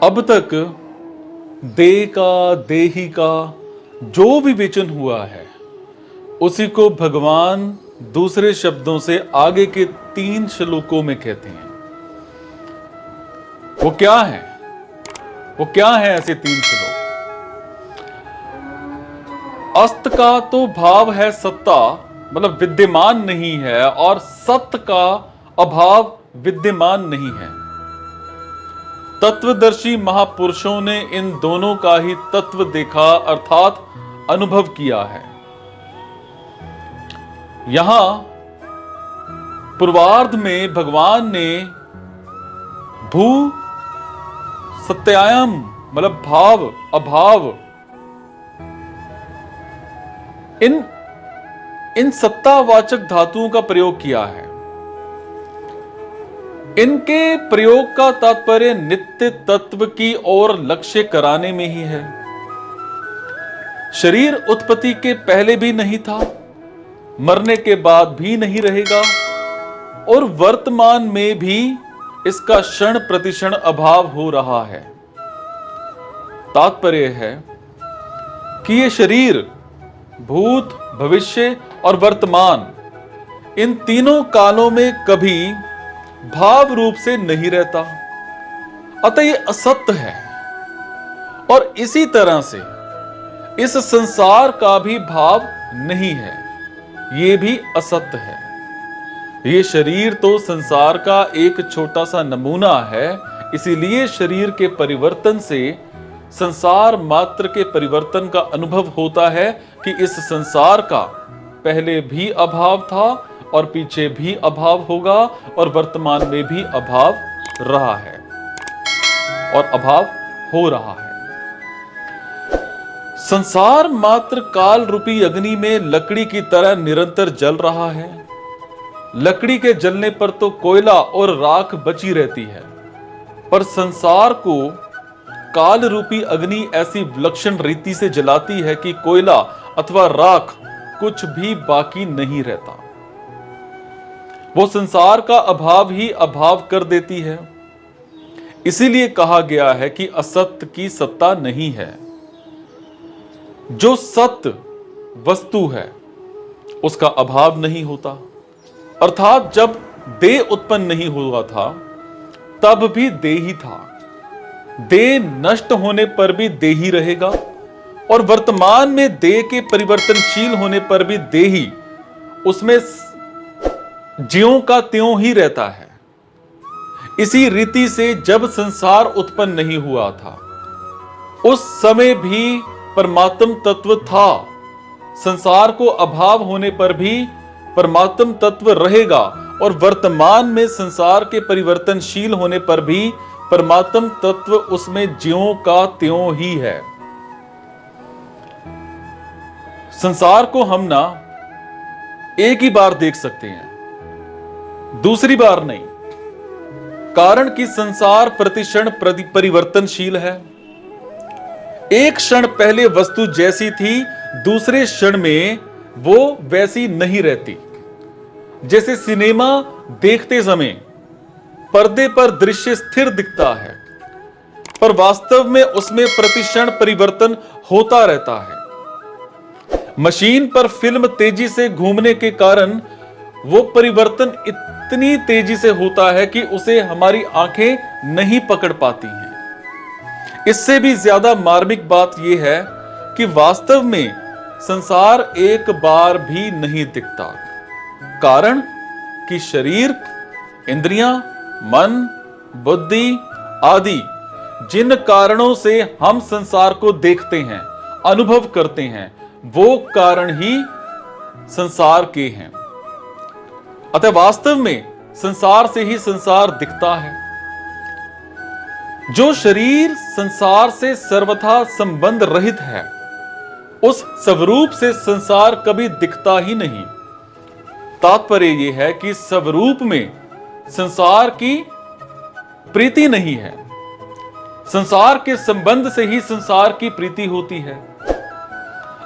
अब तक देह का, देही का जो भी विचन हुआ है उसी को भगवान दूसरे शब्दों से आगे के 3 श्लोकों में कहते हैं। वो क्या है? वो क्या है ऐसे 3 श्लोक? अस्त का तो भाव है सत्ता, मतलब विद्यमान नहीं है, और सत्य का अभाव विद्यमान नहीं है। तत्वदर्शी महापुरुषों ने इन दोनों का ही तत्व देखा अर्थात अनुभव किया है। यहां पूर्वार्ध में भगवान ने भू सत्यायम मतलब भाव अभाव इन सत्तावाचक धातुओं का प्रयोग किया है। इनके प्रयोग का तात्पर्य नित्य तत्व की ओर लक्ष्य कराने में ही है। शरीर उत्पत्ति के पहले भी नहीं था, मरने के बाद भी नहीं रहेगा, और वर्तमान में भी इसका क्षण प्रतिक्षण अभाव हो रहा है। तात्पर्य है कि यह शरीर भूत, भविष्य और वर्तमान इन तीनों कालों में कभी भाव रूप से नहीं रहता, अतः यह असत्य है। और इसी तरह से इस संसार का भी भाव नहीं है, यह भी असत्य है। यह शरीर तो संसार का एक छोटा सा नमूना है, इसीलिए शरीर के परिवर्तन से संसार मात्र के परिवर्तन का अनुभव होता है कि इस संसार का पहले भी अभाव था और पीछे भी अभाव होगा और वर्तमान में भी अभाव रहा है और अभाव हो रहा है। संसार मात्र काल रूपी अग्नि में लकड़ी की तरह निरंतर जल रहा है। लकड़ी के जलने पर तो कोयला और राख बची रहती है, पर संसार को काल रूपी अग्नि ऐसी विलक्षण रीति से जलाती है कि कोयला अथवा राख कुछ भी बाकी नहीं रहता। वो संसार का अभाव ही अभाव कर देती है। इसीलिए कहा गया है कि असत्य की सत्ता नहीं है। जो सत्य वस्तु है उसका अभाव नहीं होता, अर्थात जब देह उत्पन्न नहीं हुआ था तब भी देह ही था। देह नष्ट होने पर भी देह ही रहेगा और वर्तमान में देह के परिवर्तनशील होने पर भी देह ही उसमें ज्यों का त्यों ही रहता है। इसी रीति से जब संसार उत्पन्न नहीं हुआ था उस समय भी परमात्म तत्व था। संसार को अभाव होने पर भी परमात्म तत्व रहेगा और वर्तमान में संसार के परिवर्तनशील होने पर भी परमात्म तत्व उसमें ज्यों का त्यों ही है। संसार को हम ना एक ही बार देख सकते हैं, दूसरी बार नहीं, कारण कि संसार प्रतिक्षण परिवर्तनशील है। एक क्षण पहले वस्तु जैसी थी दूसरे क्षण में वो वैसी नहीं रहती। जैसे सिनेमा देखते समय पर्दे पर दृश्य स्थिर दिखता है, पर वास्तव में उसमें प्रतिक्षण परिवर्तन होता रहता है। मशीन पर फिल्म तेजी से घूमने के कारण वो परिवर्तन इतनी तेजी से होता है कि उसे हमारी आंखें नहीं पकड़ पाती हैं। इससे भी ज्यादा मार्मिक बात यह है कि वास्तव में संसार एक बार भी नहीं दिखता, कारण कि शरीर, इंद्रियां, मन, बुद्धि आदि जिन कारणों से हम संसार को देखते हैं, अनुभव करते हैं, वो कारण ही संसार के हैं। अतः वास्तव में संसार से ही संसार दिखता है। जो शरीर संसार से सर्वथा संबंध रहित है उस स्वरूप से संसार कभी दिखता ही नहीं। तात्पर्य यह है कि स्वरूप में संसार की प्रीति नहीं है, संसार के संबंध से ही संसार की प्रीति होती है।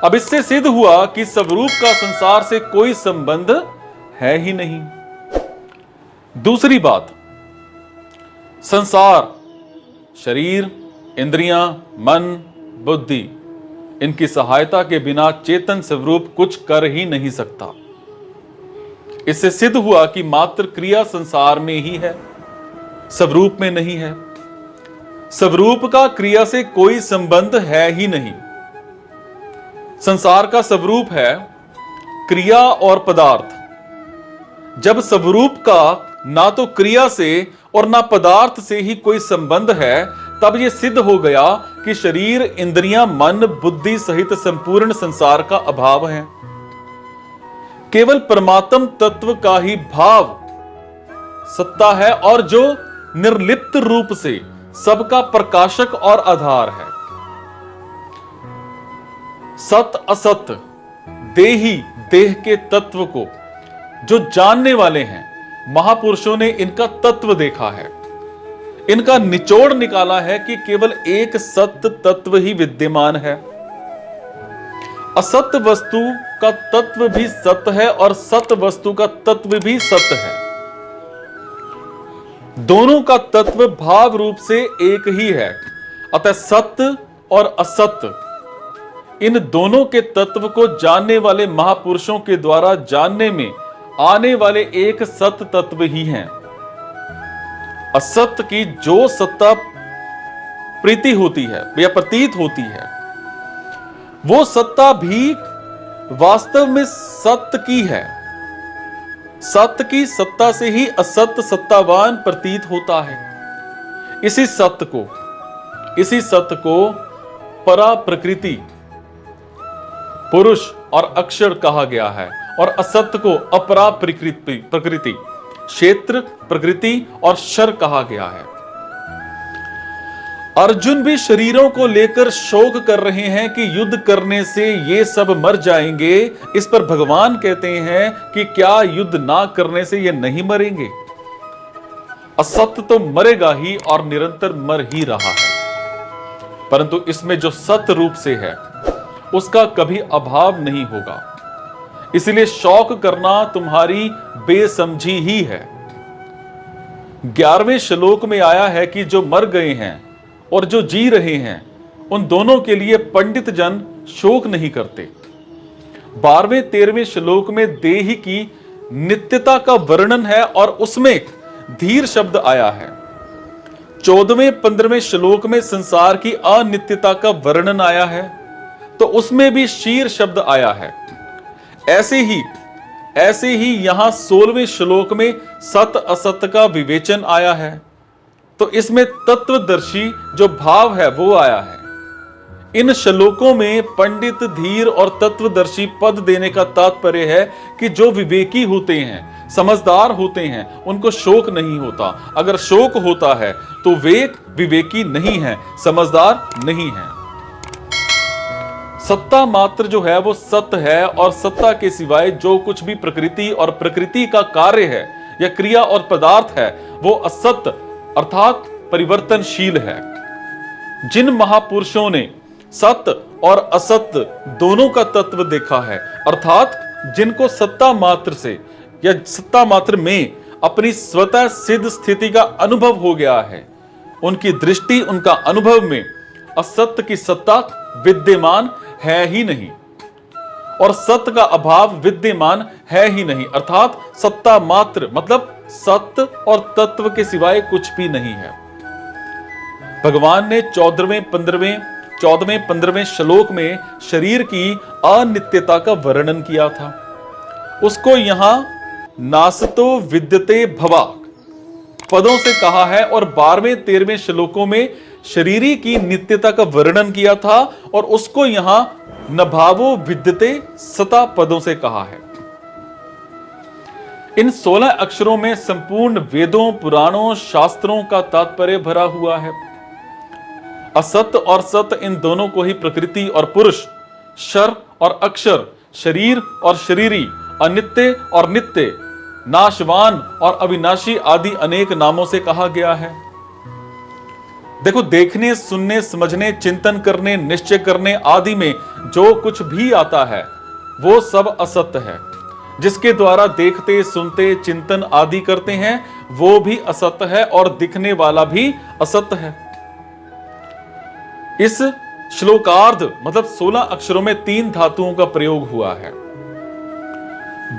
अब इससे सिद्ध हुआ कि स्वरूप का संसार से कोई संबंध है ही नहीं। दूसरी बात, संसार, शरीर, इंद्रियां, मन, बुद्धि, इनकी सहायता के बिना चेतन स्वरूप कुछ कर ही नहीं सकता। इससे सिद्ध हुआ कि मात्र क्रिया संसार में ही है, स्वरूप में नहीं है। स्वरूप का क्रिया से कोई संबंध है ही नहीं। संसार का स्वरूप है क्रिया और पदार्थ। जब स्वरूप का ना तो क्रिया से और ना पदार्थ से ही कोई संबंध है, तब यह सिद्ध हो गया कि शरीर, इंद्रियां, मन, बुद्धि सहित संपूर्ण संसार का अभाव है। केवल परमात्म तत्व का ही भाव सत्ता है, और जो निर्लिप्त रूप से सबका प्रकाशक और आधार है। सत असत देही देह के तत्व को जो जानने वाले हैं, महापुरुषों ने इनका तत्व देखा है, इनका निचोड़ निकाला है कि केवल एक सत्य तत्व ही विद्यमान है। असत्य वस्तु का तत्व भी सत्य है और सत्य वस्तु का तत्व भी सत्य है। दोनों का तत्व भाव रूप से एक ही है। अतः सत्य और असत्य, इन दोनों के तत्व को जानने वाले महापुरुषों के द्वारा जानने में आने वाले एक सत्य तत्व ही हैं। असत्य की जो सत्ता प्रीति होती है या प्रतीत होती है, वो सत्ता भी वास्तव में सत्य की है। सत्य की सत्ता से ही असत्य सत्तावान प्रतीत होता है। इसी सत्य को परा प्रकृति, पुरुष और अक्षर कहा गया है, और असत्य को अपरा प्रकृति, क्षेत्र, प्रकृति और शर कहा गया है। अर्जुन भी शरीरों को लेकर शोक कर रहे हैं कि युद्ध करने से ये सब मर जाएंगे। इस पर भगवान कहते हैं कि क्या युद्ध ना करने से ये नहीं मरेंगे? असत्य तो मरेगा ही और निरंतर मर ही रहा है, परंतु इसमें जो सत्य रूप से है उसका कभी अभाव नहीं होगा। इसलिए शौक करना तुम्हारी बेसमझी ही है। 11वें श्लोक में आया है कि जो मर गए हैं और जो जी रहे हैं, उन दोनों के लिए पंडित जन शोक नहीं करते। 12वें 13वें श्लोक में देह की नित्यता का वर्णन है और उसमें धीर शब्द आया है। 14वें 15वें श्लोक में संसार की अनित्यता का वर्णन आया है, तो उसमें भी शीर शब्द आया है। ऐसे ही यहां 16वें श्लोक में सत असत का विवेचन आया है, तो इसमें तत्वदर्शी जो भाव है वो आया है। इन श्लोकों में पंडित, धीर और तत्वदर्शी पद देने का तात्पर्य है कि जो विवेकी होते हैं, समझदार होते हैं, उनको शोक नहीं होता। अगर शोक होता है तो वे विवेकी नहीं है, समझदार नहीं है। सत्ता मात्र जो है वो सत्य है, और सत्ता के सिवाय जो कुछ भी प्रकृति और प्रकृति का कार्य है या क्रिया और पदार्थ है वो असत्य अर्थात परिवर्तनशील है। जिन महापुरुषों ने सत्य और असत्य दोनों का तत्व देखा है, अर्थात जिनको सत्ता मात्र से या सत्ता मात्र में अपनी स्वतः सिद्ध स्थिति का अनुभव हो गया है, उनकी दृष्टि, उनका अनुभव में असत्य की सत्ता विद्यमान है ही नहीं और सत्य का अभाव विद्यमान है ही नहीं। अर्थात सत्ता मात्र मतलब सत्य और तत्व के सिवाय कुछ भी नहीं है। भगवान ने 14वें 15वें श्लोक में शरीर की अनित्यता का वर्णन किया था। उसको यहां नासतो विद्यते भवा पदों से कहा है, और 12वें 13वें श्लोकों में शरीरी की नित्यता का वर्णन किया था और उसको यहां नभावो विद्यते सता पदों से कहा है। इन 16 अक्षरों में संपूर्ण वेदों, पुराणों, शास्त्रों का तात्पर्य भरा हुआ है। असत्य और सत्य इन दोनों को ही प्रकृति और पुरुष, शर और अक्षर, शरीर और शरीरी, अनित्य और नित्य, नाशवान और अविनाशी आदि अनेक नामों से कहा गया है। देखो, देखने, सुनने, समझने, चिंतन करने, निश्चय करने आदि में जो कुछ भी आता है वो सब असत्य है। जिसके द्वारा देखते, सुनते, चिंतन आदि करते हैं वो भी असत्य है और दिखने वाला भी असत्य है। इस श्लोकार्ध मतलब 16 अक्षरों में 3 धातुओं का प्रयोग हुआ है।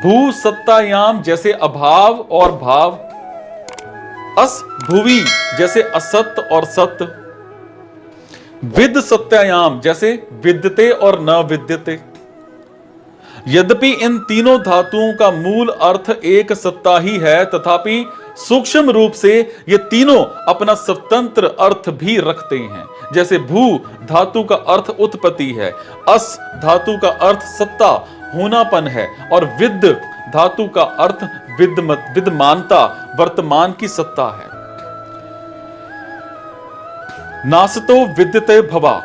भू सत्तायाम जैसे अभाव और भाव, अस भुवि जैसे असत और सत्य, विद सत्यायाम जैसे विद्यते और न विद्यते। यद्यपि इन तीनों धातुओं का मूल अर्थ एक सत्ता ही है, तथापि सूक्ष्म रूप से ये तीनों अपना स्वतंत्र अर्थ भी रखते हैं। जैसे भू धातु का अर्थ उत्पत्ति है, अस धातु का अर्थ सत्ता होनापन है, और विद धातु का अर्थ विद्यमानता वर्तमान की सत्ता है। नासतो विद्यते भवा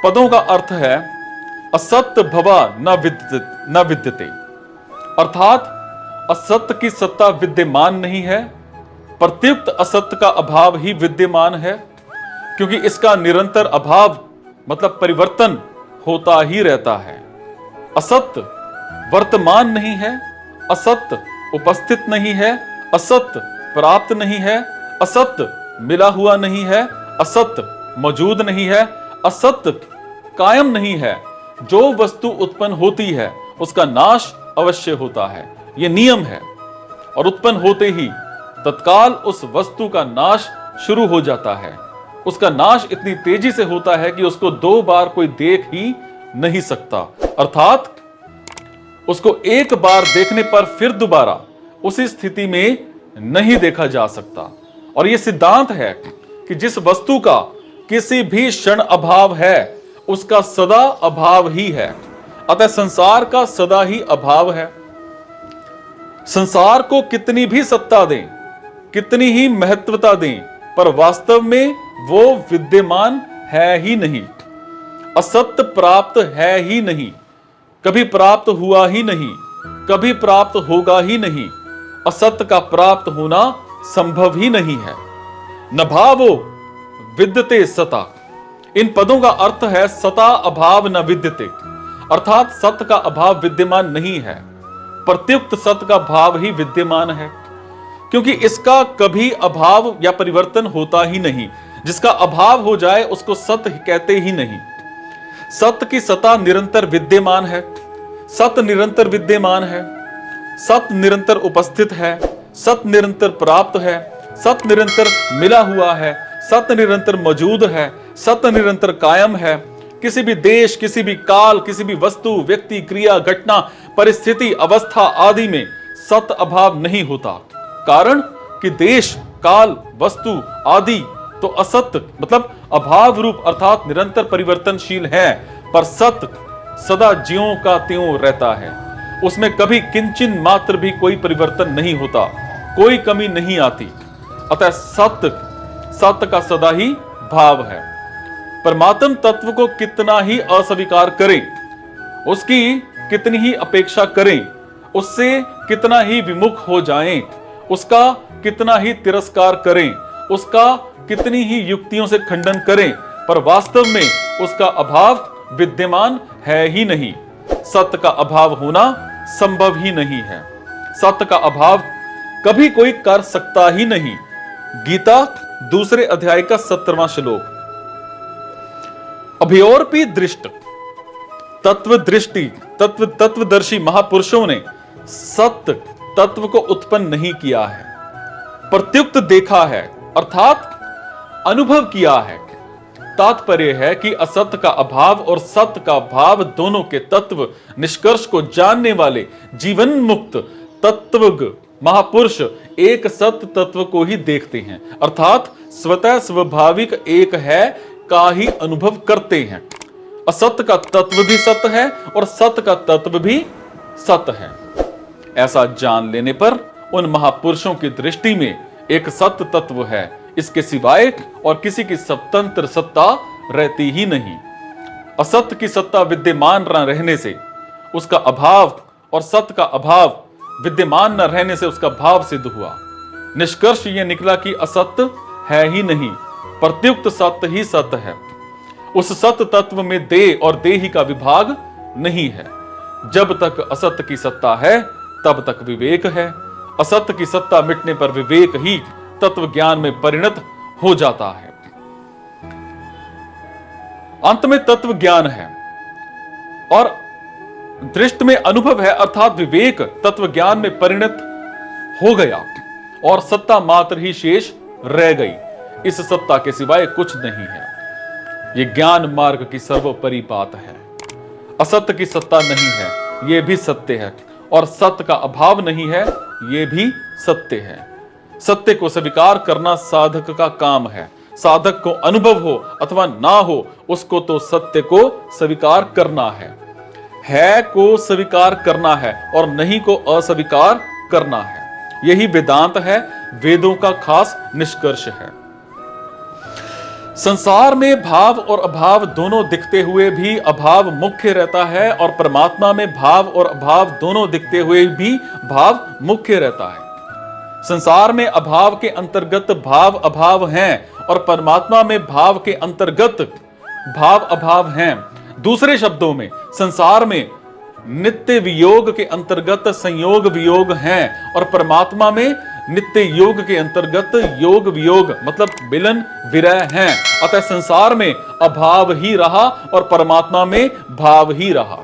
पदों का अर्थ है असत्य भवा न विद्यते, अर्थात असत्य की सत्ता विद्यमान नहीं है, प्रत्युक्त असत्य का अभाव ही विद्यमान है, क्योंकि इसका निरंतर अभाव मतलब परिवर्तन होता ही रहता है। असत्य वर्तमान नहीं है, असत्य उपस्थित नहीं है, असत्य प्राप्त नहीं है, असत्य मिला हुआ नहीं है, असत्य मौजूद नहीं है, असत्य कायम नहीं है। जो वस्तु उत्पन्न होती है उसका नाश अवश्य होता है, यह नियम है, और उत्पन्न होते ही तत्काल उस वस्तु का नाश शुरू हो जाता है। उसका नाश इतनी तेजी से होता है कि उसको 2 बार कोई देख ही नहीं सकता, अर्थात उसको एक बार देखने पर फिर दोबारा उसी स्थिति में नहीं देखा जा सकता। और यह सिद्धांत है कि जिस वस्तु का किसी भी क्षण अभाव है उसका सदा अभाव ही है। अतः संसार का सदा ही अभाव है। संसार को कितनी भी सत्ता दें, कितनी ही महत्वता दें, पर वास्तव में वो विद्यमान है ही नहीं। असत्य प्राप्त है ही नहीं, कभी प्राप्त हुआ ही नहीं, कभी प्राप्त होगा ही नहीं। असत्य का प्राप्त होना संभव ही नहीं है। न भावो विद्यते सता, इन पदों का अर्थ है सता अभाव न विद्यते, अर्थात सत्य का अभाव विद्यमान नहीं है, प्रत्युक्त सत्य का भाव ही विद्यमान है, क्योंकि इसका कभी अभाव या परिवर्तन होता ही नहीं। जिसका अभाव हो जाए उसको सत्य कहते ही नहीं। सत्य की सत्ता निरंतर विद्यमान है, सत्य निरंतर विद्यमान है, सत्य निरंतर उपस्थित है, सत्य निरंतर प्राप्त है, सत्य निरंतर मिला हुआ है, सत्य निरंतर मौजूद है, सत्य निरंतर कायम है। किसी भी देश, किसी भी काल, किसी भी वस्तु, व्यक्ति, क्रिया, घटना, परिस्थिति, अवस्था आदि में सत्य अभाव नहीं होता। कारण कि देश, काल, वस्तु आदि तो असत्य मतलब अभाव रूप अर्थात निरंतर परिवर्तनशील है, पर सत्य सदा ज्यों का त्यों रहता है। उसमें कभी किंचिन मात्र भी कोई परिवर्तन नहीं होता, कोई कमी नहीं आती। अतः सत्य का सदा ही भाव है। परमात्म तत्व को कितना ही अस्वीकार करें, उसकी कितनी ही अपेक्षा करें, उससे कितना ही विमुख हो जाएं, उसका कितना ही तिरस्कार करें, उसका कितनी ही युक्तियों से खंडन करें, पर वास्तव में उसका अभाव विद्यमान है ही नहीं। सत्य का अभाव होना संभव ही नहीं है। सत्य का अभाव कभी कोई कर सकता ही नहीं। गीता 2 अध्याय का 17वां श्लोक। अभयोरपि दृष्ट तत्वदर्शी महापुरुषों ने सत्य तत्व को उत्पन्न नहीं किया है, प्रत्युक्त देखा है, अर्थात अनुभव किया है। तात्पर्य है कि असत्य का अभाव और सत्य का भाव दोनों के तत्व निष्कर्ष को जानने वाले जीवन मुक्त तत्वज्ञ महापुरुष एक सत्य तत्व को ही देखते हैं, अर्थात स्वतः स्वाभाविक एक है का ही अनुभव करते हैं। असत्य का तत्व भी सत्य है और सत्य का तत्व भी सत्य है। ऐसा जान लेने पर उन महापुरुषों की दृष्टि में एक सत्य तत्व है, इसके सिवाय और किसी की स्वतंत्र सत्ता रहती ही नहीं। असत्य की सत्ता विद्यमान न रहने से उसका अभाव और सत्य का अभाव विद्यमान न रहने से उसका भाव सिद्ध हुआ। निष्कर्ष यह निकला कि असत्य है ही नहीं, प्रत्युक्त सत्य ही सत्य है। उस सत्य तत्व में देह और देही का विभाग नहीं है। जब तक असत्य की सत्ता है तब तक विवेक है। असत्य की सत्ता मिटने पर विवेक ही तत्व ज्ञान में परिणत हो जाता है। अंत में तत्व ज्ञान है और दृष्ट में अनुभव है, अर्थात विवेक तत्व ज्ञान में परिणत हो गया और सत्ता मात्र ही शेष रह गई। इस सत्ता के सिवाय कुछ नहीं है। यह ज्ञान मार्ग की सर्वोपरि बात है। असत्य की सत्ता नहीं है, यह भी सत्य है, और सत्य का अभाव नहीं है, यह भी सत्य है। सत्य को स्वीकार करना साधक का काम है। साधक को अनुभव हो अथवा ना हो, उसको तो सत्य को स्वीकार करना है को स्वीकार करना है और नहीं को अस्वीकार करना है। यही वेदांत है, वेदों का खास निष्कर्ष है। संसार में भाव और अभाव दोनों दिखते हुए भी अभाव मुख्य रहता है और परमात्मा में भाव और अभाव दोनों दिखते हुए भी भाव मुख्य रहता है। संसार में अभाव के अंतर्गत भाव अभाव हैं और परमात्मा में भाव के अंतर्गत भाव अभाव हैं। दूसरे शब्दों में संसार में नित्य वियोग के अंतर्गत संयोग वियोग हैं और परमात्मा में नित्य योग के अंतर्गत योग वियोग मतलब मिलन विरह हैं। अतः संसार में अभाव ही रहा और परमात्मा में भाव ही रहा।